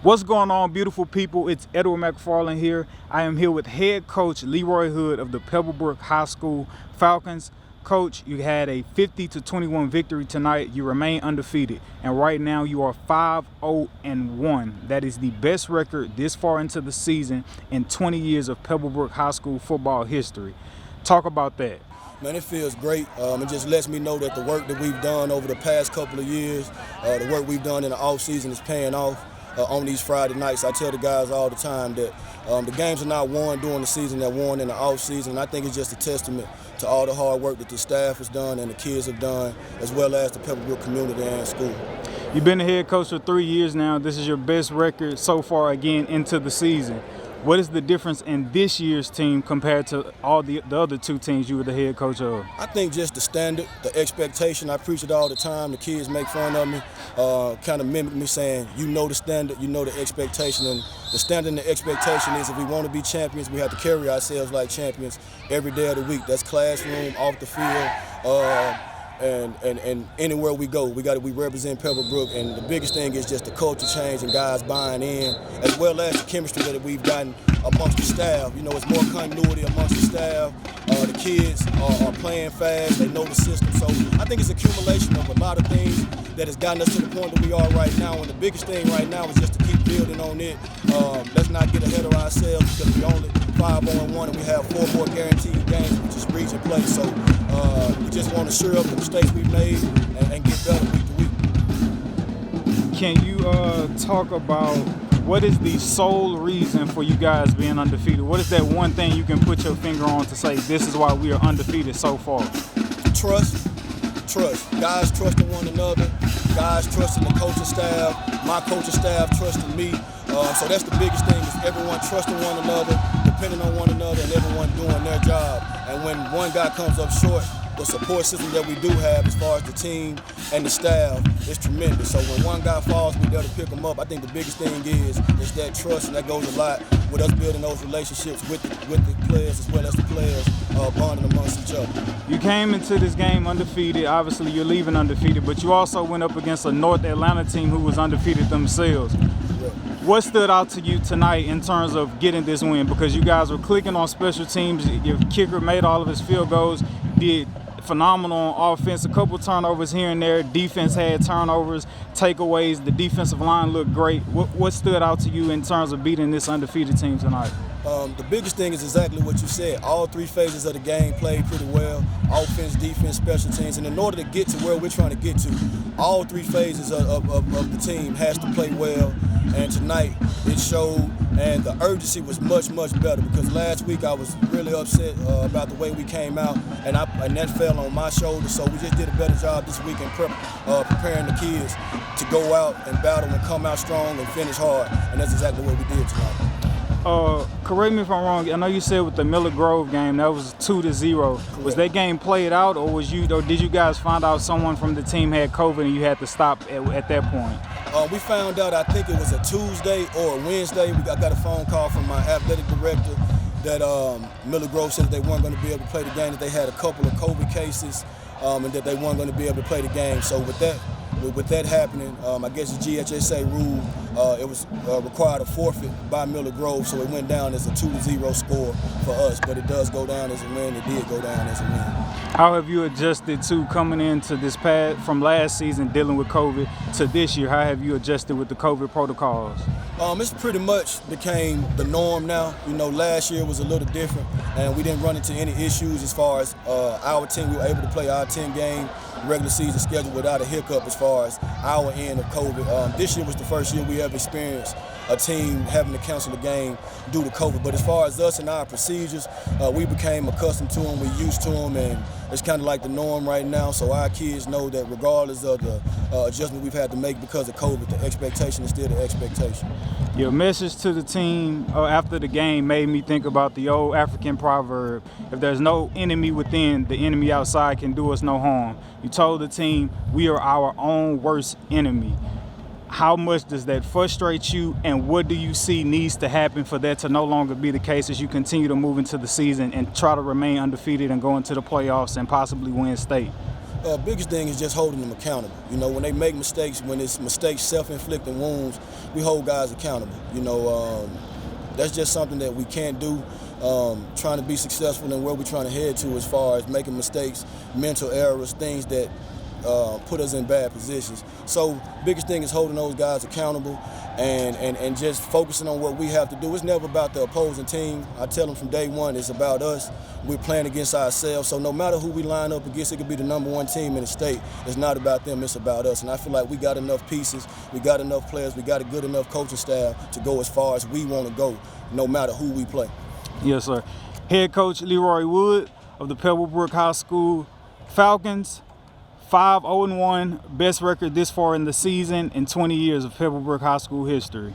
What's going on, beautiful people? It's Edward McFarland here. I am here with head coach Leroy Hood of the PebbleBrook High School Falcons. Coach, you had a 50-21 victory tonight. You remain undefeated, and right now you are 5-0-1. That is the best record this far into the season in 20 years of PebbleBrook High School football history. Talk about that. Man, it feels great. It just lets me know that the work that we've done over the past couple of years, the work we've done in the off season is paying off. On these Friday nights, I tell the guys all the time that the games are not won during the season, they're won in the off season. And I think it's just a testament to all the hard work that the staff has done and the kids have done, as well as the PebbleBrook community and school. You've been the head coach for 3 years now. This is your best record so far, again, into the season. What is the difference in this year's team compared to all the other two teams you were the head coach of? I think just the standard, the expectation. I preach it all the time. The kids make fun of me, kind of mimic me, saying, you know the standard, you know the expectation. And the standard and the expectation is if we want to be champions, we have to carry ourselves like champions every day of the week. That's classroom, off the field, and anywhere we go, we represent PebbleBrook, and the biggest thing is just the culture change and guys buying in, as well as the chemistry that we've gotten amongst the staff. You know, it's more continuity amongst the staff. The kids are playing fast, they know the system. So I think it's an accumulation of a lot of things that has gotten us to the point that we are right now. And the biggest thing right now is just to keep building on it. Let's not get ahead of ourselves because we only 5-1 and we have 4 more guaranteed games, which is region play. So we just want to shore up the mistakes we've made and get better week to week. Can you talk about what is the sole reason for you guys being undefeated? What is that one thing you can put your finger on to say this is why we are undefeated so far? Trust. Guys trusting one another. Guys trusting the coaching staff. My coaching staff trusting me. So that's the biggest thing is everyone trusting one another, depending on one another, and everyone doing their job. And when one guy comes up short, the support system that we do have as far as the team and the staff is tremendous. So when one guy falls, we're there to pick him up. I think the biggest thing is that trust, and that goes a lot with us building those relationships with the players as well as the players bonding amongst each other. You came into this game undefeated. Obviously, you're leaving undefeated, but you also went up against a North Atlanta team who was undefeated themselves. What stood out to you tonight in terms of getting this win? Because you guys were clicking on special teams. Your kicker made all of his field goals, did phenomenal on offense, a couple turnovers here and there. Defense had turnovers, takeaways. The defensive line looked great. What stood out to you in terms of beating this undefeated team tonight? The biggest thing is exactly what you said. All 3 phases of the game played pretty well. Offense, defense, special teams. And in order to get to where we're trying to get to, all 3 phases of the team has to play well. And tonight it showed, and the urgency was much, much better because last week I was really upset about the way we came out, and that fell on my shoulders. So we just did a better job this week in preparing the kids to go out and battle and come out strong and finish hard, and that's exactly what we did tonight. Correct me if I'm wrong. I know you said with the Miller Grove game that was 2-0. Correct. Was that game played out, or did you guys find out someone from the team had COVID and you had to stop at that point? We found out, I think it was a Tuesday or a Wednesday. I got a phone call from my athletic director that Miller Grove said that they weren't going to be able to play the game, that they had a couple of COVID cases, and that they weren't going to be able to play the game. So with that happening, I guess the GHSA ruled it was required a forfeit by Miller Grove, so it went down as a 2-0 score for us. But it does go down as a win. It did go down as a win. How have you adjusted to coming into this past from last season dealing with COVID to this year? How have you adjusted with the COVID protocols? It's pretty much became the norm now. You know, last year was a little different, and we didn't run into any issues as far as our team. We were able to play our 10-game regular season schedule without a hiccup as far as our end of COVID. This year was the first year we ever experienced a team having to cancel a game due to COVID. But as far as us and our procedures, we became accustomed to them, we're used to them, and it's kind of like the norm right now. So our kids know that regardless of the adjustment we've had to make because of COVID, the expectation is still the expectation. Your message to the team after the game made me think about the old African proverb, if there's no enemy within, the enemy outside can do us no harm. You told the team we are our own worst enemy. How much does that frustrate you, and what do you see needs to happen for that to no longer be the case as you continue to move into the season and try to remain undefeated and go into the playoffs and possibly win state? Biggest thing is just holding them accountable. You know, when they make mistakes, when it's mistakes, self-inflicting wounds, we hold guys accountable. You know, that's just something that we can't do. Trying to be successful in where we're trying to head to as far as making mistakes, mental errors, things that put us in bad positions. So biggest thing is holding those guys accountable and just focusing on what we have to do. It's never about the opposing team. I tell them from day one, it's about us. We're playing against ourselves. So no matter who we line up against, it could be the #1 team in the state. It's not about them, it's about us. And I feel like we got enough pieces, we got enough players, we got a good enough coaching staff to go as far as we want to go, no matter who we play. Yes, sir. Head coach Leroy Wood of the PebbleBrook High School Falcons. 5-0-1, best record this far in the season in 20 years of PebbleBrook High School history.